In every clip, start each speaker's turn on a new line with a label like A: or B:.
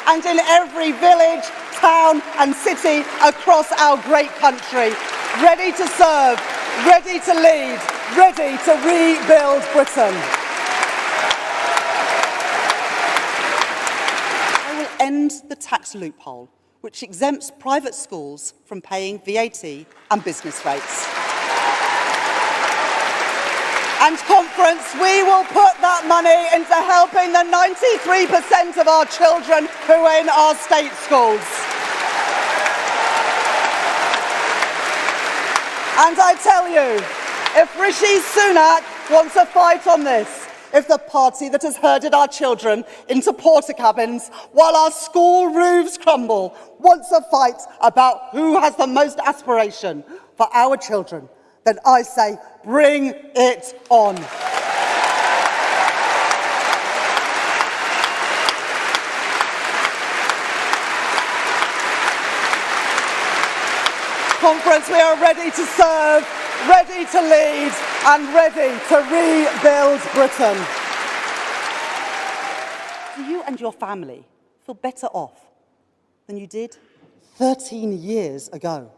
A: and in every village, town and city across our great country. Ready to serve, ready to lead, ready to rebuild Britain. I will end the tax loophole which exempts private schools from paying VAT and business rates. And Conference, we will put that money into helping the 93% of our children who are in our state schools. And I tell you, if Rishi Sunak wants a fight on this, if the party that has herded our children into porta cabins while our school roofs crumble wants a fight about who has the most aspiration for our children, then I say, bring it on. Conference, we are ready to serve, ready to lead, and ready to rebuild Britain. Do you and your family feel better off than you did 13 years ago?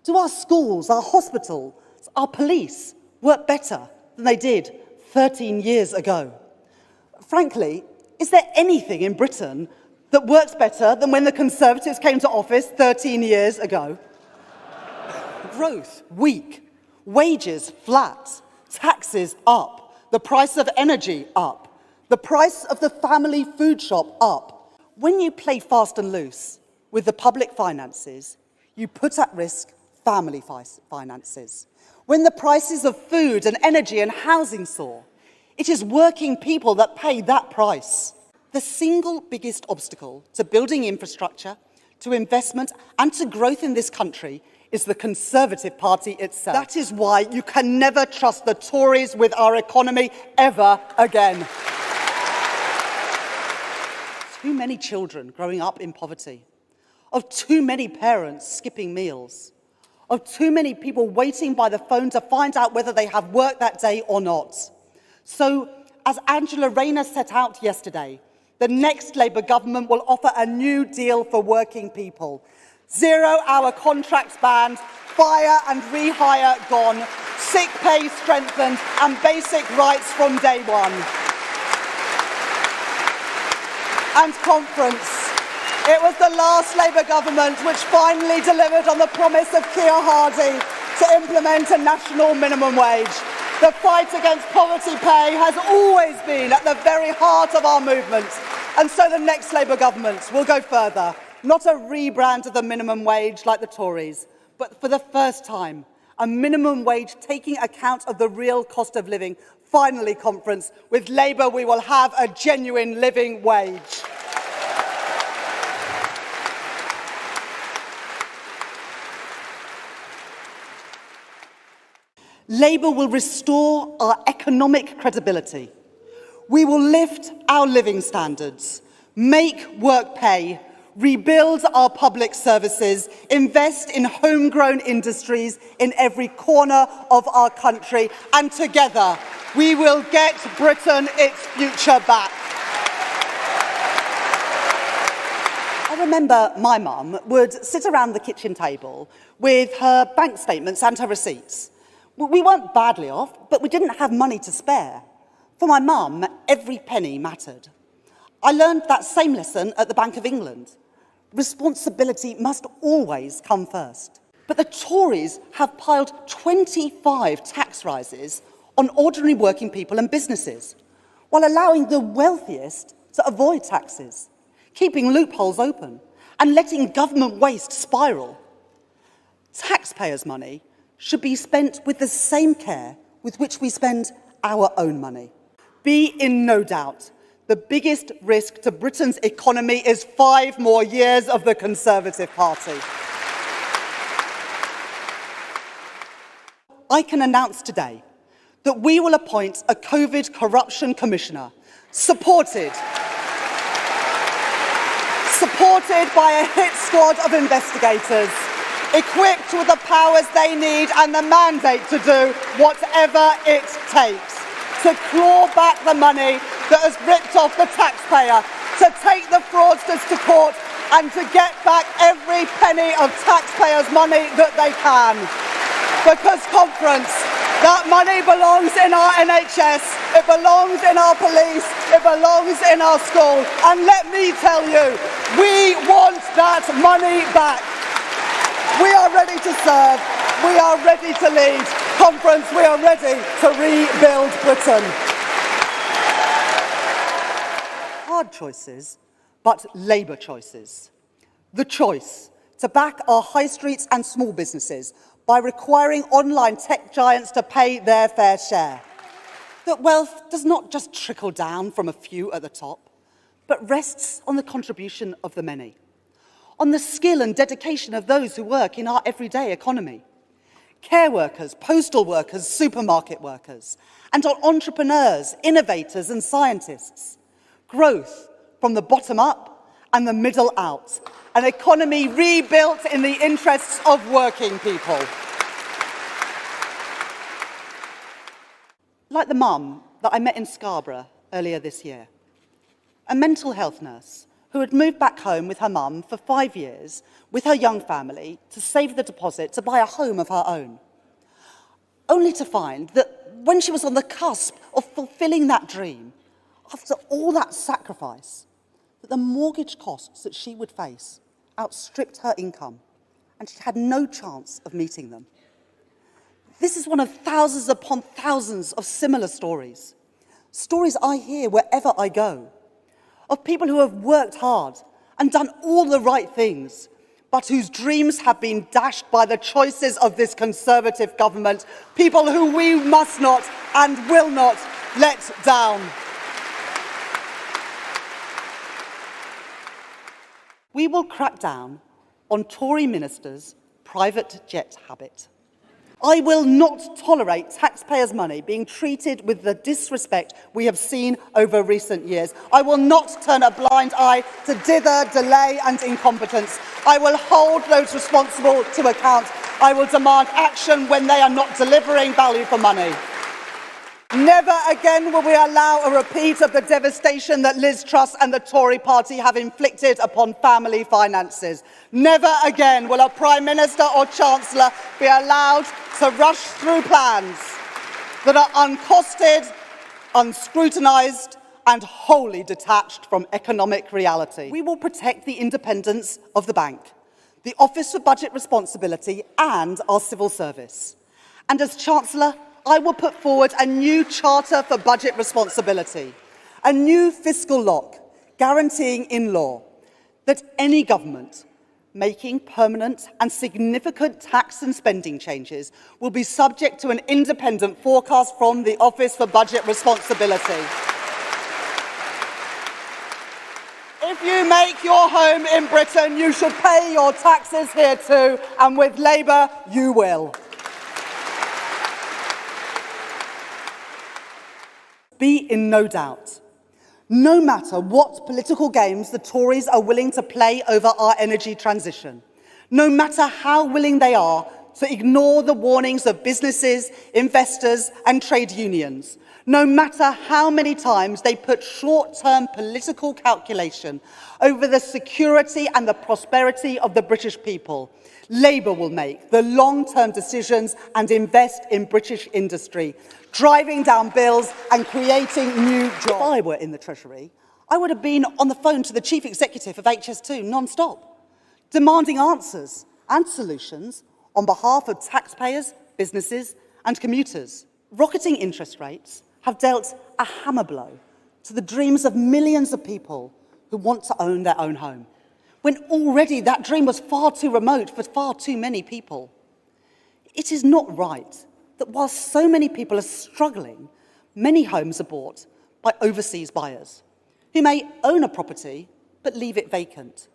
A: Do our schools, our hospitals, our police work better than they did 13 years ago? Frankly, is there anything in Britain that works better than when the Conservatives came to office 13 years ago? Growth weak, wages flat, taxes up, the price of energy up, the price of the family food shop up. When you play fast and loose with the public finances, you put at risk family finances. When the prices of food and energy and housing soar, it is working people that pay that price. The single biggest obstacle to building infrastructure, to investment and to growth in this country is the Conservative Party itself. That is why you can never trust the Tories with our economy ever again. Too many children growing up in poverty, of too many parents skipping meals, of too many people waiting by the phone to find out whether they have work that day or not. So, as Angela Rayner set out yesterday, the next Labour government will offer a new deal for working people. 0-hour contracts banned, fire and rehire gone, sick pay strengthened and basic rights from day one. And Conference, it was the last Labour government which finally delivered on the promise of Keir Hardie to implement a national minimum wage. The fight against poverty pay has always been at the very heart of our movement, and so the next Labour government will go further. Not a rebrand of the minimum wage like the Tories, but for the first time, a minimum wage taking account of the real cost of living. Finally, Conference, with Labour we will have a genuine living wage. Labour will restore our economic credibility. We will lift our living standards, make work pay, rebuild our public services, invest in homegrown industries in every corner of our country, and together we will get Britain its future back. I remember my mum would sit around the kitchen table with her bank statements and her receipts. We weren't badly off, but we didn't have money to spare. For my mum, every penny mattered. I learned that same lesson at the Bank of England. Responsibility must always come first. But the Tories have piled 25 tax rises on ordinary working people and businesses, while allowing the wealthiest to avoid taxes, keeping loopholes open, and letting government waste spiral. Taxpayers' money should be spent with the same care with which we spend our own money. Be in no doubt, the biggest risk to Britain's economy is 5 more years of the Conservative Party. I can announce today that we will appoint a COVID corruption commissioner, supported by a hit squad of investigators, equipped with the powers they need and the mandate to do whatever it takes to claw back the money that has ripped off the taxpayer, to to take the fraudsters to court and to get back every penny of taxpayers' money that they can. Because, conference, that money belongs in our NHS, it belongs in our police, it belongs in our school. And let me tell you, we want that money back. We are ready to serve, we are ready to lead. Conference, we are ready to rebuild Britain. Hard choices, but Labour choices. The choice to back our high streets and small businesses by requiring online tech giants to pay their fair share. That wealth does not just trickle down from a few at the top, but rests on the contribution of the many, on the skill and dedication of those who work in our everyday economy. Care workers, postal workers, supermarket workers, and on entrepreneurs, innovators and scientists. Growth from the bottom up and the middle out. An economy rebuilt in the interests of working people. Like the mum that I met in Scarborough earlier this year. A mental health nurse who had moved back home with her mum for 5 years with her young family to save the deposit to buy a home of her own. Only to find that when she was on the cusp of fulfilling that dream, after all that sacrifice, that the mortgage costs that she would face outstripped her income, and she had no chance of meeting them. This is one of thousands upon thousands of similar stories. Stories I hear wherever I go, of people who have worked hard and done all the right things, but whose dreams have been dashed by the choices of this Conservative government, people who we must not and will not let down. We will crack down on Tory ministers' private jet habit. I will not tolerate taxpayers' money being treated with the disrespect we have seen over recent years. I will not turn a blind eye to dither, delay and incompetence. I will hold those responsible to account. I will demand action when they are not delivering value for money. Never again will we allow a repeat of the devastation that Liz Truss and the Tory party have inflicted upon family finances. Never again will a Prime Minister or Chancellor be allowed to rush through plans that are uncosted, unscrutinised and wholly detached from economic reality. We will protect the independence of the bank, the Office for Budget Responsibility and our civil service. And as Chancellor, I will put forward a new Charter for Budget Responsibility, a new fiscal lock guaranteeing in law that any government making permanent and significant tax and spending changes will be subject to an independent forecast from the Office for Budget Responsibility. If you make your home in Britain, you should pay your taxes here too, and with Labour, you will. Be in no doubt, no matter what political games the Tories are willing to play over our energy transition, no matter how willing they are to ignore the warnings of businesses, investors and trade unions, no matter how many times they put short-term political calculation over the security and the prosperity of the British people, Labour will make the long-term decisions and invest in British industry, driving down bills and creating new jobs. If I were in the Treasury, I would have been on the phone to the Chief Executive of HS2 non-stop, demanding answers and solutions on behalf of taxpayers, businesses and commuters. Rocketing interest rates have dealt a hammer blow to the dreams of millions of people who want to own their own home, when already that dream was far too remote for far too many people. It is not right that while so many people are struggling, many homes are bought by overseas buyers who may own a property but leave it vacant,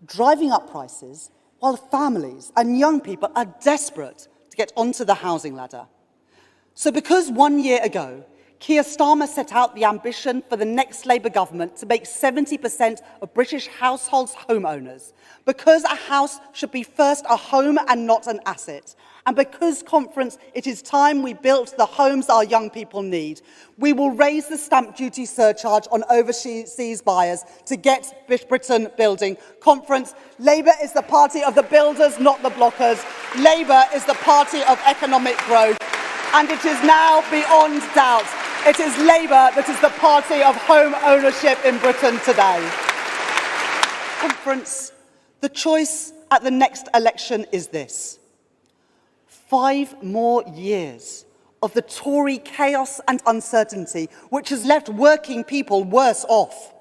A: driving up prices while families and young people are desperate to get onto the housing ladder. So because 1 year ago, Keir Starmer set out the ambition for the next Labour government to make 70% of British households homeowners, because a house should be first a home and not an asset. And because, conference, it is time we built the homes our young people need. We will raise the stamp duty surcharge on overseas buyers to get Britain building. Conference, Labour is the party of the builders, not the blockers. Labour is the party of economic growth. And it is now beyond doubt, it is Labour that is the party of home ownership in Britain today. Conference, the choice at the next election is this: 5 more years of the Tory chaos and uncertainty, which has left working people worse off,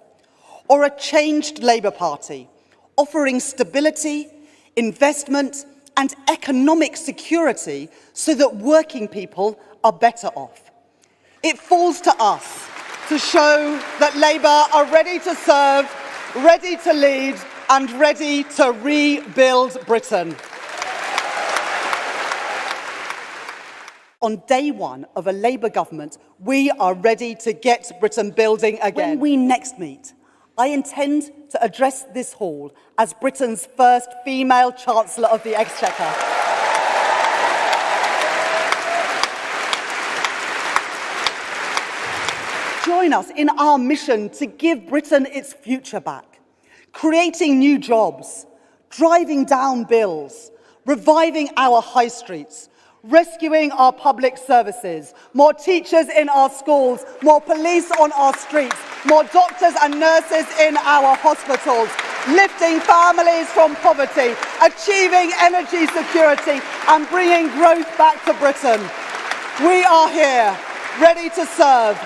A: or a changed Labour Party, offering stability, investment and economic security so that working people are better off. It falls to us to show that Labour are ready to serve, ready to lead and ready to rebuild Britain. On day one of a Labour government, we are ready to get Britain building again. When we next meet, I intend to address this hall as Britain's first female Chancellor of the Exchequer. Join us in our mission to give Britain its future back, creating new jobs, driving down bills, reviving our high streets, rescuing our public services, more teachers in our schools, more police on our streets, more doctors and nurses in our hospitals, lifting families from poverty, achieving energy security and bringing growth back to Britain. We are here, ready to serve,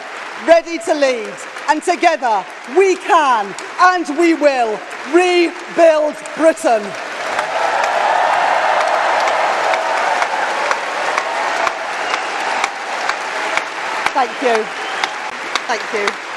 A: ready to lead, and together we can and we will rebuild Britain. Thank you. Thank you.